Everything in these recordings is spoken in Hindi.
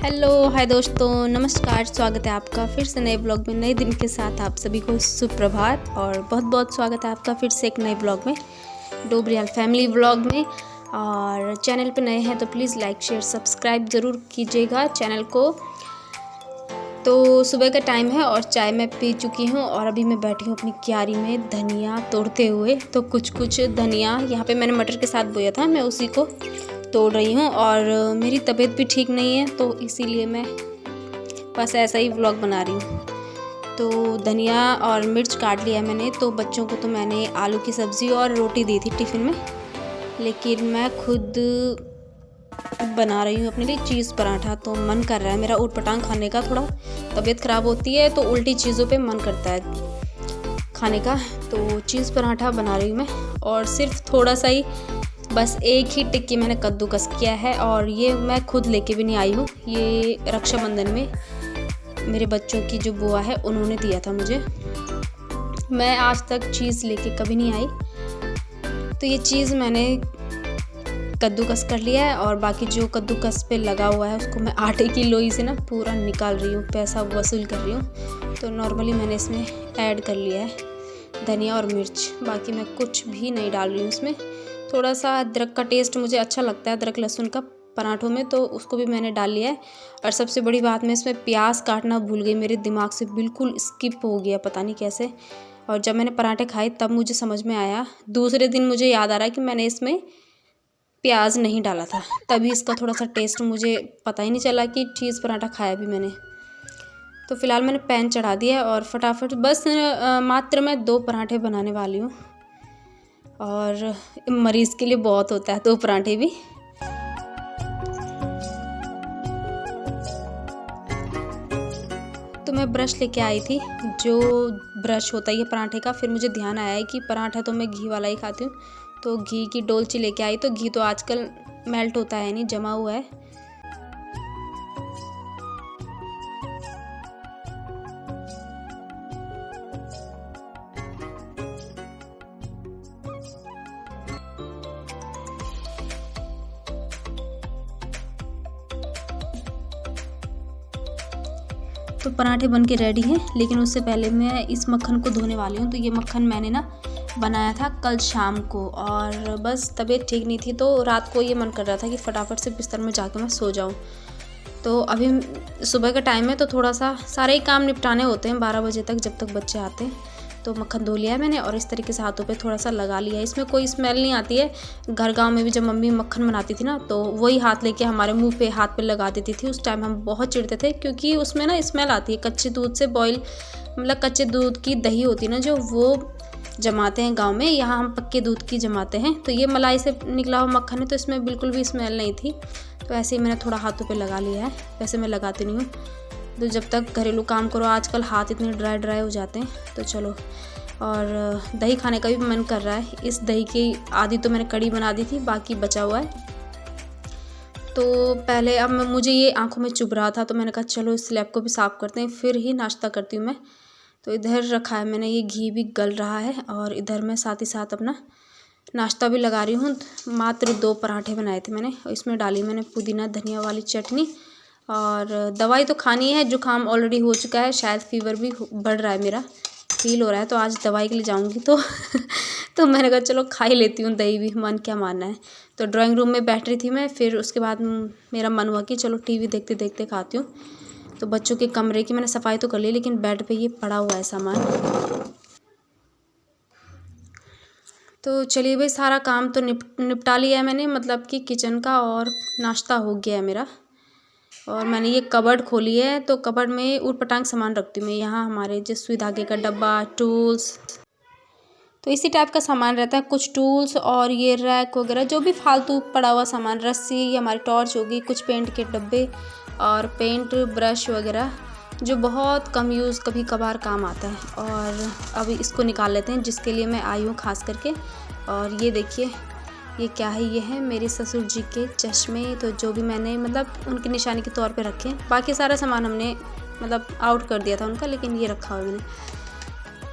हेलो हाय दोस्तों, नमस्कार। स्वागत है आपका फिर से नए ब्लॉग में। नए दिन के साथ आप सभी को सुप्रभात और बहुत बहुत स्वागत है आपका फिर से एक नए ब्लॉग में, डोबरियाल फैमिली ब्लॉग में। और चैनल पे नए हैं तो प्लीज़ लाइक शेयर सब्सक्राइब ज़रूर कीजिएगा चैनल को। तो सुबह का टाइम है और चाय मैं पी चुकी हूँ और अभी मैं बैठी हूँ अपनी क्यारी में धनिया तोड़ते हुए। तो कुछ धनिया यहाँ पे मैंने मटर के साथ बोया था, मैं उसी को तोड़ रही हूँ। और मेरी तबीयत भी ठीक नहीं है तो इसीलिए मैं बस ऐसा ही व्लॉग बना रही हूँ। तो धनिया और मिर्च काट लिया मैंने। तो बच्चों को तो मैंने आलू की सब्ज़ी और रोटी दी थी टिफ़िन में, लेकिन मैं खुद बना रही हूँ अपने लिए चीज़ पराठा। तो मन कर रहा है मेरा ऊटपटांग खाने का। थोड़ा तबीयत ख़राब होती है तो उल्टी चीज़ों पे मन करता है खाने का। तो चीज़ पराठा बना रही हूँ मैं, और सिर्फ थोड़ा सा ही, बस एक ही टिक्की मैंने कद्दूकस किया है। और ये मैं खुद लेके भी नहीं आई हूँ, ये रक्षाबंधन में मेरे बच्चों की जो बुआ है उन्होंने दिया था मुझे। मैं आज तक चीज़ लेके कभी नहीं आई। तो ये चीज़ मैंने कद्दूकस कर लिया है, और बाकी जो कद्दूकस पे लगा हुआ है उसको मैं आटे की लोई से ना पूरा निकाल रही हूँ, पैसा वसूल कर रही हूँ। तो नॉर्मली मैंने इसमें ऐड कर लिया है धनिया और मिर्च, बाकी मैं कुछ भी नहीं डाल रही हूँ इसमें। थोड़ा सा अदरक का टेस्ट मुझे अच्छा लगता है, अदरक लहसुन का पराठों में, तो उसको भी मैंने डाल लिया है। और सबसे बड़ी बात, मैं इसमें प्याज काटना भूल गई, मेरे दिमाग से बिल्कुल स्किप हो गया, पता नहीं कैसे। और जब मैंने पराठे खाए तब मुझे समझ में आया, दूसरे दिन मुझे याद आ रहा है कि मैंने इसमें प्याज नहीं डाला था, तभी इसका थोड़ा सा टेस्ट मुझे पता ही नहीं चला कि चीज़ पराठा खाया भी मैंने। तो फ़िलहाल मैंने पैन चढ़ा दिया है और फटाफट बस मात्र मैं 2 पराठे बनाने वाली हूँ, और मरीज़ के लिए बहुत होता है 2 पराठे भी। तो मैं ब्रश लेके आई थी, जो ब्रश होता है ये पराठे का। फिर मुझे ध्यान आया है कि पराठा तो मैं घी वाला ही खाती हूँ, तो घी की डोलची लेके आई। तो घी तो आजकल मेल्ट होता है नहीं, जमा हुआ है। तो पराठे बन के रेडी हैं, लेकिन उससे पहले मैं इस मक्खन को धोने वाली हूँ। तो ये मक्खन मैंने ना बनाया था कल शाम को, और बस तबीयत ठीक नहीं थी तो रात को ये मन कर रहा था कि फटाफट से बिस्तर में जाके मैं सो जाऊँ। तो अभी सुबह का टाइम है तो थोड़ा सा सारे ही काम निपटाने होते हैं 12 बजे तक, जब तक बच्चे आते हैं। तो मक्खन धो लिया है मैंने और इस तरीके से हाथों पे थोड़ा सा लगा लिया है। इसमें कोई स्मेल नहीं आती है। घर गांव में भी जब मम्मी मक्खन बनाती थी ना, तो वही हाथ लेके हमारे मुंह पे हाथ पे लगा देती थी। उस टाइम हम बहुत चिढ़ते थे, क्योंकि उसमें ना स्मेल आती है। कच्चे दूध से बॉयल, मतलब कच्चे दूध की दही होती है ना जो, वो जमाते हैं गांव में। यहाँ हम पक्के दूध की जमाते हैं। तो ये मलाई से निकला हुआ मक्खन है, तो इसमें बिल्कुल भी स्मेल नहीं थी। तो ऐसे ही मैंने थोड़ा हाथों पे लगा लिया है। वैसे मैं लगाती नहीं हूँ, तो जब तक घरेलू काम करो आजकल हाथ इतने ड्राई हो जाते हैं। तो चलो, और दही खाने का भी मन कर रहा है। इस दही की आधी तो मैंने कड़ी बना दी थी, बाकी बचा हुआ है। तो पहले अब मुझे ये आंखों में चुभ रहा था, तो मैंने कहा चलो इस स्लैब को भी साफ़ करते हैं, फिर ही नाश्ता करती हूँ मैं। तो इधर रखा है मैंने, ये घी भी गल रहा है, और इधर मैं साथ ही साथ अपना नाश्ता भी लगा रही हूँ। मात्र 2 पराठे बनाए थे मैंने, और इसमें डाली मैंने पुदीना धनिया वाली चटनी। और दवाई तो खानी है, जुकाम ऑलरेडी हो चुका है, शायद फीवर भी बढ़ रहा है, मेरा फील हो रहा है। तो आज दवाई के लिए जाऊँगी तो तो मैंने कहा चलो खा ही लेती हूँ दही भी, मन क्या मानना है। तो ड्राइंग रूम में बैठ रही थी मैं, फिर उसके बाद मेरा मन हुआ कि चलो टीवी देखते देखते खाती हूँ। तो बच्चों के कमरे की मैंने सफाई तो कर ली, लेकिन बेड पे ये पड़ा हुआ है सामान। तो चलिए भाई, सारा काम तो निपटा लिया है मैंने, मतलब कि किचन का, और नाश्ता हो गया है मेरा। और मैंने ये कबर्ड खोली है, तो कबर्ड में ऊटपटांग सामान रखती हूँ मैं। यहाँ हमारे जो सुई धागे का डब्बा, टूल्स, तो इसी टाइप का सामान रहता है। कुछ टूल्स और ये रैक वगैरह, जो भी फालतू पड़ा हुआ सामान, रस्सी, ये हमारी टॉर्च होगी, कुछ पेंट के डब्बे और पेंट ब्रश वगैरह, जो बहुत कम यूज़ कभी कभार काम आता है। और अभी इसको निकाल लेते हैं, जिसके लिए मैं आई हूँ खास करके। और ये देखिए, ये क्या है, ये है मेरे ससुर जी के चश्मे। तो जो भी मैंने मतलब उनकी निशानी के तौर पे रखे, बाकी सारा सामान हमने मतलब आउट कर दिया था उनका, लेकिन ये रखा हुआ मैंने।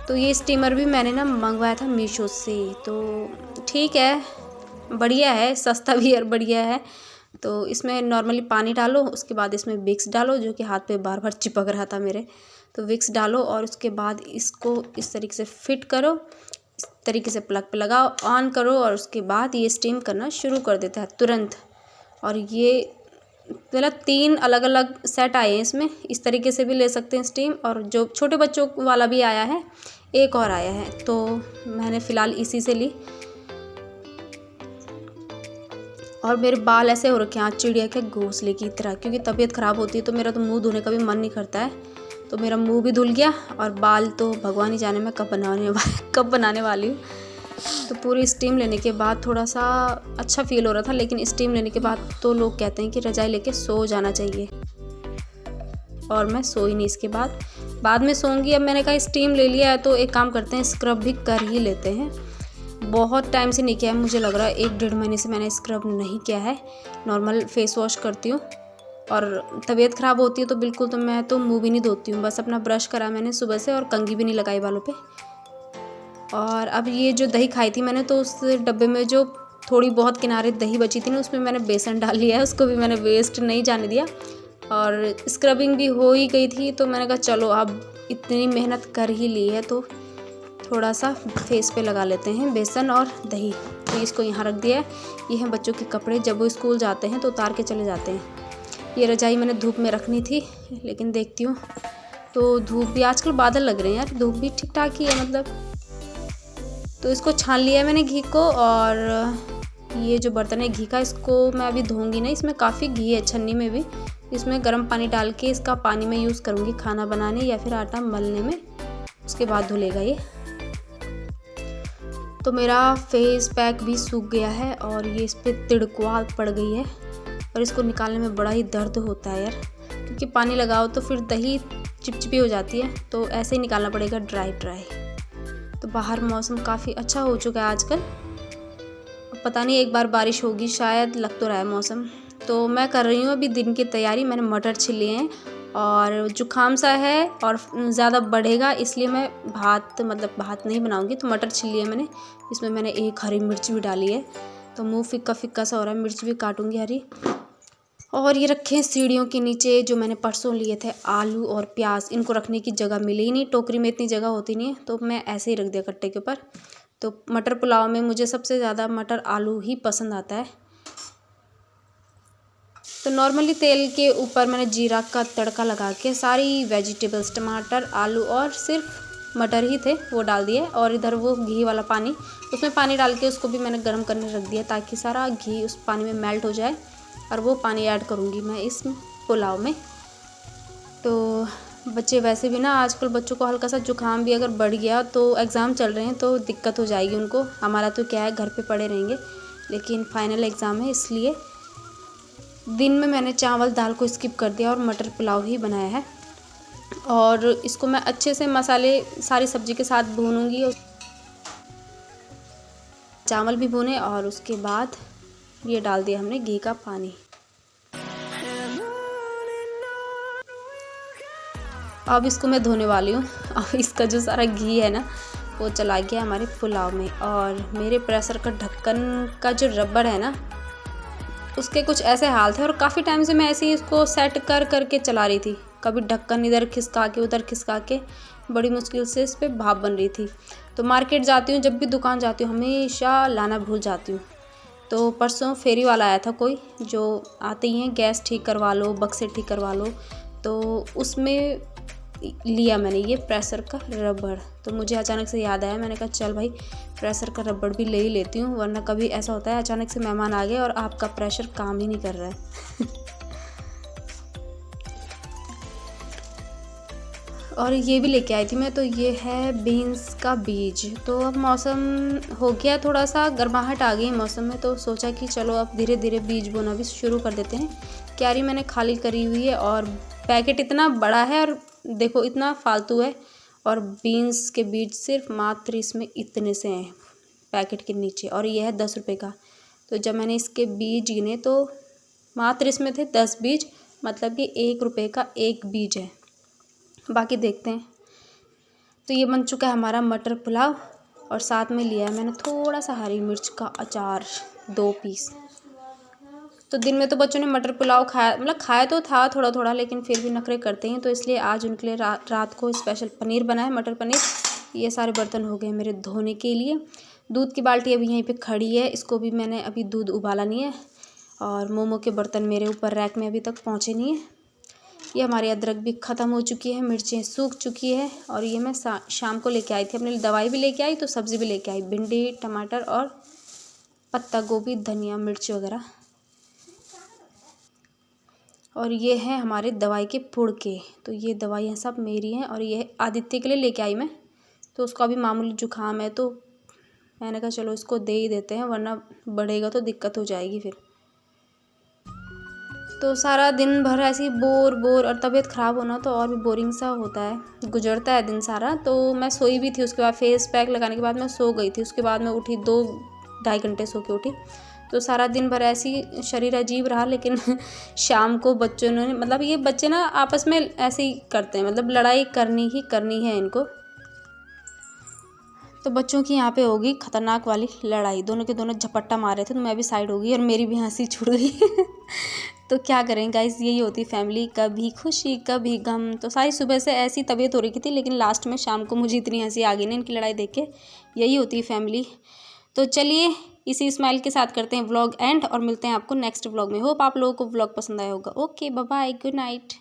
तो ये स्टीमर भी मैंने ना मंगवाया था मीशो से, तो ठीक है, बढ़िया है, सस्ता भी और बढ़िया है। तो इसमें नॉर्मली पानी डालो, उसके बाद इसमें विक्स डालो जो कि हाथ पे बार बार चिपक रहा था मेरे। तो विक्स डालो और उसके बाद इसको इस तरीके से फिट करो, इस तरीके से प्लग पे लगाओ, ऑन करो और उसके बाद ये स्टीम करना शुरू कर देता है तुरंत। और ये मतलब 3 अलग अलग सेट आए हैं इसमें, इस तरीके से भी ले सकते हैं स्टीम, और जो छोटे बच्चों वाला भी आया है, एक और आया है, तो मैंने फ़िलहाल इसी से ली। और मेरे बाल ऐसे हो रखे हैं आज चिड़िया के घोंसले की तरह, क्योंकि तबीयत ख़राब होती है तो मेरा तो मुंह धोने का भी मन नहीं करता है। तो मेरा मुंह भी धुल गया और बाल तो भगवान ही जाने मैं कब बनाने वाली हूँ। तो पूरी स्टीम लेने के बाद थोड़ा सा अच्छा फील हो रहा था, लेकिन स्टीम लेने के बाद तो लोग कहते हैं कि रज़ाई लेके सो जाना चाहिए, और मैं सोई नहीं। इसके बाद में सोऊंगी। अब मैंने कहा स्टीम ले लिया है तो एक काम करते हैं, स्क्रब भी कर ही लेते हैं। बहुत टाइम से नहीं किया है, मुझे लग रहा है 1-1.5 महीने से मैंने स्क्रब नहीं किया है। नॉर्मल फेस वॉश करती हूँ, और तबीयत ख़राब होती है तो बिल्कुल तो मैं तो मुँह भी नहीं धोती हूँ, बस अपना ब्रश करा मैंने सुबह से और कंघी भी नहीं लगाई बालों पे। और अब ये जो दही खाई थी मैंने, तो उस डब्बे में जो थोड़ी बहुत किनारे दही बची थी ना, उसमें मैंने बेसन डाल लिया है, उसको भी मैंने वेस्ट नहीं जाने दिया। और स्क्रबिंग भी हो ही गई थी तो मैंने कहा चलो अब इतनी मेहनत कर ही ली है तो थोड़ा सा फेस पे लगा लेते हैं बेसन और दही। तो इसको यहाँ रख दिया है। ये हैं बच्चों के कपड़े, जब वो स्कूल जाते हैं तो उतार के चले जाते हैं। ये रजाई मैंने धूप में रखनी थी, लेकिन देखती हूँ तो धूप भी आजकल बादल लग रहे हैं यार, धूप भी ठीक ठाक ही है मतलब। तो इसको छान लिया है मैंने घी को, और ये जो बर्तन है घी का, इसको मैं अभी धोऊंगी नहीं, इसमें काफ़ी घी है छन्नी में भी। इसमें गर्म पानी डाल के इसका पानी मैं यूज़ करूँगी खाना बनाने या फिर आटा मलने में, उसके बाद धुलेगा ये। तो मेरा फेस पैक भी सूख गया है और ये इस पर तिड़कुआ पड़ गई है, और इसको निकालने में बड़ा ही दर्द होता है यार, क्योंकि पानी लगाओ तो फिर दही चिपचिपी हो जाती है, तो ऐसे ही निकालना पड़ेगा ड्राई। तो बाहर मौसम काफ़ी अच्छा हो चुका है आजकल, पता नहीं एक बार बारिश होगी शायद, लग तो रहा है मौसम। तो मैं कर रही हूँ अभी दिन की तैयारी। मैंने मटर छील लिए हैं, और जुकाम सा है और ज़्यादा बढ़ेगा इसलिए मैं भात नहीं बनाऊँगी, तो मटर छील लिए मैंने। इसमें मैंने एक हरी मिर्च भी डाली है, तो मुँह फिक्का फिक्का सा हो रहा है, मिर्च भी काटूँगी हरी। और ये रखे हैं सीढ़ियों के नीचे जो मैंने परसों लिए थे आलू और प्याज, इनको रखने की जगह मिली ही नहीं, टोकरी में इतनी जगह होती नहीं है, तो मैं ऐसे ही रख दिया कट्टे के ऊपर। तो मटर पुलाव में मुझे सबसे ज़्यादा मटर आलू ही पसंद आता है। तो नॉर्मली तेल के ऊपर मैंने जीरा का तड़का लगा के सारी वेजिटेबल्स, टमाटर, आलू और सिर्फ मटर ही थे वो डाल दिए, और इधर वो घी वाला पानी, उसमें पानी डाल के उसको भी मैंने गर्म करने रख दिया ताकि सारा घी उस पानी में मेल्ट हो जाए, और वो पानी ऐड करूँगी मैं इस पुलाव में। तो बच्चे वैसे भी ना, आजकल बच्चों को हल्का सा जुकाम भी अगर बढ़ गया तो एग्ज़ाम चल रहे हैं तो दिक्कत हो जाएगी उनको। हमारा तो क्या है, घर पे पड़े रहेंगे, लेकिन फाइनल एग्ज़ाम है इसलिए दिन में मैंने चावल दाल को स्किप कर दिया और मटर पुलाव ही बनाया है। और इसको मैं अच्छे से मसाले सारी सब्ज़ी के साथ भूनूंगी, चावल भी भूने, और उसके बाद ये डाल दिया हमने घी का पानी। अब इसको मैं धोने वाली हूँ। अब इसका जो सारा घी है ना वो चला गया हमारे पुलाव में, और मेरे प्रेशर का ढक्कन का जो रबड़ है ना उसके कुछ ऐसे हाल थे, और काफ़ी टाइम से मैं ऐसे ही इसको सेट कर करके चला रही थी, कभी ढक्कन इधर खिसका के उधर खिसका के, बड़ी मुश्किल से इस पर भाप बन रही थी। तो मार्केट जाती हूँ, जब भी दुकान जाती हूँ हमेशा लाना भूल जाती हूँ। तो परसों फेरी वाला आया था कोई, जो आते ही हैं गैस ठीक करवा लो, बक्से ठीक करवा लो, तो उसमें लिया मैंने ये प्रेशर का रबड़। तो मुझे अचानक से याद आया, मैंने कहा चल भाई प्रेशर का रबड़ भी ले ही लेती हूँ, वरना कभी ऐसा होता है अचानक से मेहमान आ गए और आपका प्रेशर काम ही नहीं कर रहा है। और ये भी लेके आई थी मैं, तो ये है बीन्स का बीज। तो अब मौसम हो गया थोड़ा सा, गर्माहट आ गई मौसम में, तो सोचा कि चलो अब धीरे धीरे बीज बोना भी शुरू कर देते हैं। क्यारी मैंने खाली करी हुई है, और पैकेट इतना बड़ा है और देखो इतना फालतू है, और बीन्स के बीज सिर्फ मात्र इसमें इतने से हैं पैकेट के नीचे, और ये है 10 रुपये का। तो जब मैंने इसके बीज गिने तो मात्र इसमें थे 10 बीज, मतलब कि 1 रुपये का एक बीज है। बाकी देखते हैं। तो ये बन चुका है हमारा मटर पुलाव, और साथ में लिया है मैंने थोड़ा सा हरी मिर्च का अचार, 2 पीस। तो दिन में तो बच्चों ने मटर पुलाव खाया, मतलब खाया तो था थोड़ा थोड़ा, लेकिन फिर भी नखरे करते हैं, तो इसलिए आज उनके लिए रात को स्पेशल पनीर बना है, मटर पनीर। ये सारे बर्तन हो गए मेरे धोने के लिए। दूध की बाल्टी अभी यहीं पे खड़ी है, इसको भी मैंने अभी दूध उबाला नहीं है। और मोमो के बर्तन मेरे ऊपर रैक में अभी तक पहुँचे नहीं है। ये हमारी अदरक भी ख़त्म हो चुकी है, मिर्चें सूख चुकी है। और ये मैं शाम को लेके आई थी, अपने लिए दवाई भी लेके आई तो सब्ज़ी भी लेके आई, भिंडी टमाटर और पत्ता गोभी धनिया मिर्च वगैरह। और ये है हमारे दवाई के पुड़के, तो ये दवाइयाँ सब मेरी हैं। और ये आदित्य के लिए लेके आई मैं, तो उसका भी मामूली जुकाम है, तो मैंने कहा चलो इसको दे ही देते हैं, वरना बढ़ेगा तो दिक्कत हो जाएगी फिर। तो सारा दिन भर ऐसे ही बोर और तबीयत ख़राब होना तो और भी बोरिंग सा होता है, गुजरता है दिन सारा। तो मैं सोई भी थी, उसके बाद फेस पैक लगाने के बाद मैं सो गई थी। उसके बाद मैं उठी 2-2.5 घंटे सो के उठी, तो सारा दिन भर ऐसे ही शरीर अजीब रहा। लेकिन शाम को बच्चों ने, मतलब ये बच्चे ना आपस में ऐसे ही करते हैं, मतलब लड़ाई करनी ही करनी है इनको। तो बच्चों की यहाँ पे होगी खतरनाक वाली लड़ाई, दोनों के दोनों झपट्टा मार रहे थे, तो मैं भी साइड हो गई और मेरी भी हंसी छूट गई। तो क्या करें गाइस, यही होती फैमिली, कभी खुशी कभी गम। तो सारी सुबह से ऐसी तबीयत हो रही थी, लेकिन लास्ट में शाम को मुझे इतनी हंसी आ गई ना इनकी लड़ाई देख के। यही होती फैमिली। तो चलिए इसी स्माइल के साथ करते हैं व्लॉग एंड, और मिलते हैं आपको नेक्स्ट व्लॉग में। होप आप लोगों को व्लॉग पसंद आया होगा। Okay bye bye, good night.